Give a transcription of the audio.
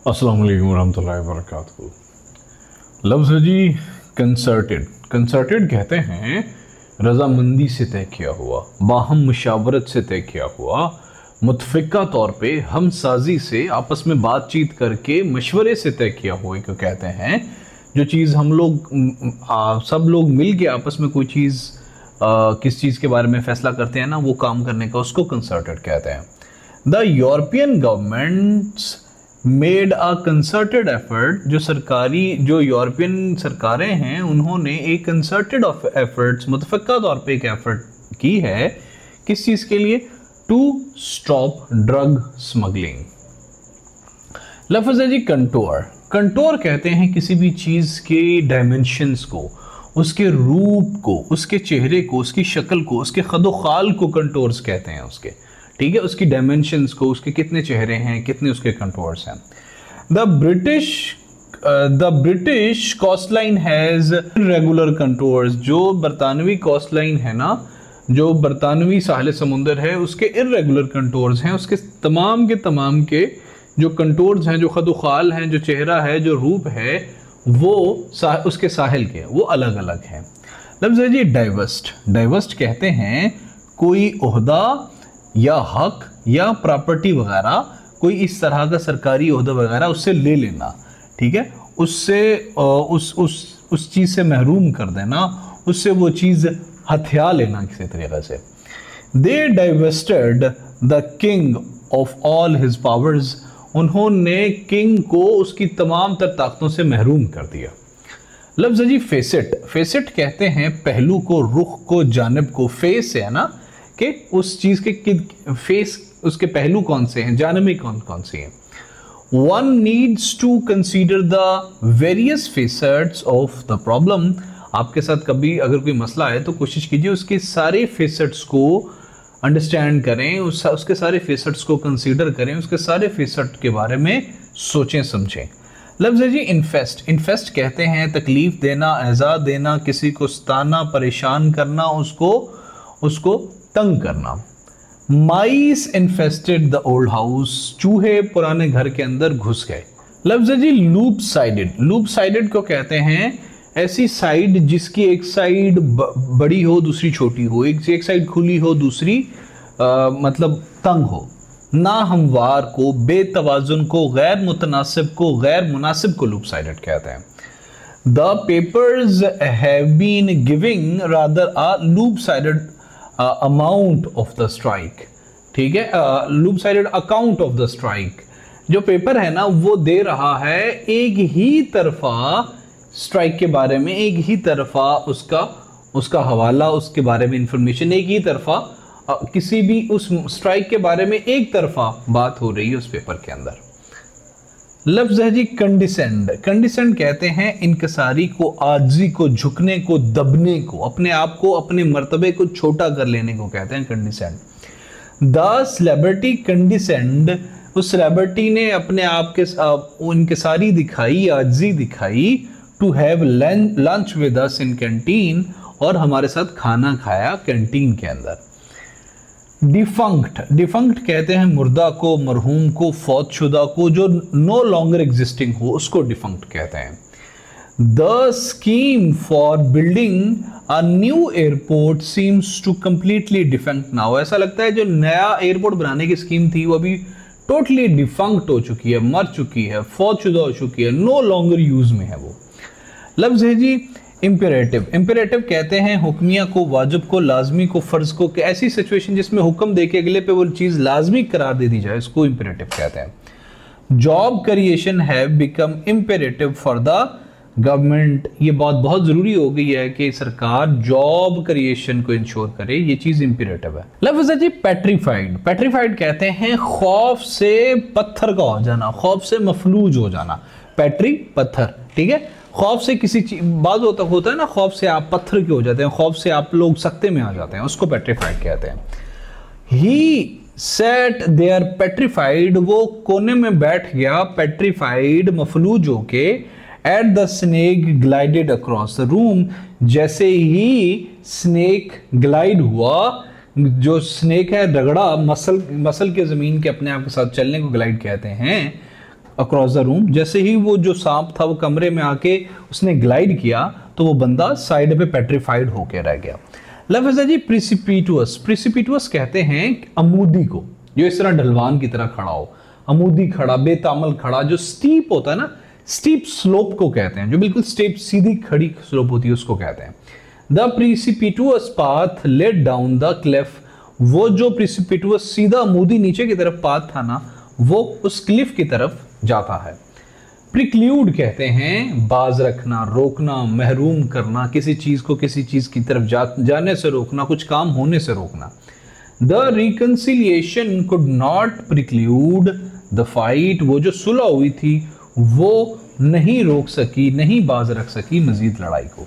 अस्सलाम वालेकुम रहमतुल्लाहि व बरकातहू। लफ्ज़ है जी कंसर्टेड। कंसर्टेड कहते हैं रजामंदी से तय किया हुआ, बाहम मुशावरत से तय किया हुआ, मुतफ़िका तौर पे हम साजी से आपस में बातचीत करके मशवरे से तय किया हुआ क्यों कहते हैं। जो चीज़ हम लोग सब लोग मिल के आपस में कोई चीज़ किस चीज़ के बारे में फ़ैसला करते हैं ना, वो काम करने का उसको कंसर्टेड कहते हैं। The European governments made a concerted effort. जो यूरोपियन सरकारें हैं उन्होंने एक कंसर्टेड एफर्ट्स, मुतफ़िका तौर पे एक एफर्ट की है किस चीज़ के लिए, टू स्टॉप ड्रग स्मगलिंग। लफ्ज़ है जी कंटोर। कंटोर कहते हैं किसी भी चीज़ के डायमेंशंस को, उसके रूप को, उसके चेहरे को, उसकी शक्ल को, उसके खदोखाल को कंटोर्स कहते हैं उसके, ठीक है, उसकी डायमेंशंस को, उसके कितने चेहरे हैं, कितने उसके कंटोर्स हैं। The British coastline has irregular contours. जो बरतानवी कोस्टलाइन है ना, जो बरतानवी साहिल समुंदर है, उसके इर्रेगुलर कंटोर्स हैं। उसके तमाम के जो कंटोर्स हैं, जो खदोखाल हैं, जो चेहरा है, जो रूप है, वो उसके साहिल के वो अलग अलग हैं। लफ्ज़ है जी डाइवर्स्ट। डाइवर्स्ट कहते हैं कोई ओहदा या हक या प्रॉपर्टी वगैरह, कोई इस तरह का सरकारी ओहदा वगैरह उससे ले लेना, ठीक है, उससे उस चीज़ से महरूम कर देना, उससे वो चीज़ हथिया लेना किसी तरीके से। They divested the king of all his powers. उन्होंने किंग को उसकी तमाम तर ताकतों से महरूम कर दिया। लफ्ज़ जी फेसेट। फेसेट कहते हैं पहलू को, रुख को, जानिब को। फेस है ना कि उस चीज़ के फेस, उसके पहलू कौन से हैं, जानिबें कौन कौन सी हैं। One needs to consider the various facets of the problem. आपके साथ कभी अगर कोई मसला है तो कोशिश कीजिए उसके सारे फेसेट्स को अंडरस्टैंड करें, उसके सारे फेसेट्स को कंसीडर करें, उसके सारे फेसेट के बारे में सोचें समझें। लफ्ज़ है जी इन्फेस्ट। इन्फेस्ट कहते हैं तकलीफ देना, एज़ा देना, किसी को सताना, परेशान करना, उसको तंग करना। माइस इन्फेस्टेड द ओल्ड हाउस। चूहे पुराने घर के अंदर घुस गए। लफ्ज़ है जी लूप साइडेड। लूप साइडेड को कहते हैं ऐसी साइड जिसकी एक साइड बड़ी हो, दूसरी छोटी हो, एक साइड खुली हो, दूसरी मतलब तंग हो। ना हमवार को, बेतवाजुन को, गैर मुतनासिब को, गैर मुनासिब को लूप साइडेड कहते हैं। The papers have been giving rather a lopsided amount of the strike, ठीक है, lopsided account of the strike. जो पेपर है ना वो दे रहा है एक ही तरफा स्ट्राइक के बारे में, एक ही तरफा उसका हवाला, उसके बारे में इंफॉर्मेशन, एक ही तरफा किसी भी उस स्ट्राइक के बारे में एक तरफा बात हो रही है उस पेपर के अंदर। लफ्ज़ है जी कंडिसेंड। कंडिसेंड कहते हैं इनकसारी को, आजी को, झुकने को, दबने को, अपने आप को, अपने मर्तबे को छोटा कर लेने को कहते हैं कंडिसेंड। The celebrity कंडिसेंड। उस सेलिब्रिटी ने अपने आप के इनकसारी दिखाई, आजी दिखाई। To have lunch with us in canteen. और हमारे साथ खाना खाया कैंटीन के अंदर। डिफंक्ट। डिफंक्ट कहते हैं मुर्दा को, मरहूम को, फौतशुदा को, जो नो लॉन्गर एग्जिस्टिंग हो, उसको डिफंक्ट कहते हैं। The scheme for building a new airport seems to completely defunct now. ऐसा लगता है जो नया एयरपोर्ट बनाने की स्कीम थी वो अभी टोटली डिफंक्ट हो चुकी है, मर चुकी है, फौतशुदा हो चुकी है, नो लॉन्गर यूज में है वो। लफ्ज़ है जी इम्पेरेटिव। इम्पेरेटिव कहते हैं हुक्मिया को, वाजिब को, लाजमी को, फ़र्ज को, कि ऐसी सिचुएशन जिसमें हुक्म दे के अगले पे वो चीज़ लाजमी करार दे दी जाए, इसको इम्पेरेटिव कहते हैं। Job creation have become imperative for the government. ये बात बहुत ज़रूरी हो गई है कि सरकार जॉब क्रिएशन को इंश्योर करे, ये चीज़ इम्पेरेटिव है। लफ्ज़ है जी पेट्रीफाइड। पेट्रीफाइड कहते हैं खौफ से पत्थर का हो जाना, खौफ से मफलूज हो जाना। पेट्री पत्थर, ठीक है, खौफ से किसी चीज, बात होता है ना, खौफ से आप पत्थर के हो जाते हैं, खौफ से आप लोग सकते में आ जाते हैं, उसको पेट्रीफाइड कहते हैं। ही सेट देयर पेट्रीफाइड। वो कोने में बैठ गया पेट्रीफाइड, मफलूज होके। At the snake glided across the room. जैसे ही स्नेक ग्लाइड हुआ, जो स्नेक है रगड़ा, मसल के जमीन के अपने आप के साथ चलने को ग्लाइड कहते हैं, अक्रॉस द रूम। जैसे ही वो जो सांप था वो कमरे में आके उसने ग्लाइड किया तो वो बंदा साइड पे पेट्रीफाइड होके रह गया। लफ्ज़ है जी प्रिसिपिटुअस। प्रिसिपिटुअस कहते हैं अमूदी को, जो इस तरह ढलवान की तरह खड़ा हो, अमूदी खड़ा, बेतामल खड़ा, जो स्टीप होता है ना, स्टीप स्लोप को कहते हैं, जो बिल्कुल स्टेप सीधी खड़ी स्लोप होती है उसको कहते हैं। The precipitous path led down the cliff. वो जो प्रिसिपिटुअस सीधा अमूदी नीचे की तरफ पाथ था ना, वो उस क्लिफ की तरफ जाता है। प्रिक्ल्यूड कहते हैं बाज रखना, रोकना, महरूम करना, किसी चीज को किसी चीज की तरफ जाने से रोकना, कुछ काम होने से रोकना। The reconciliation could not preclude the fight. वो जो सुलह हुई थी वो नहीं रोक सकी, नहीं बाज रख सकी मजीद लड़ाई को।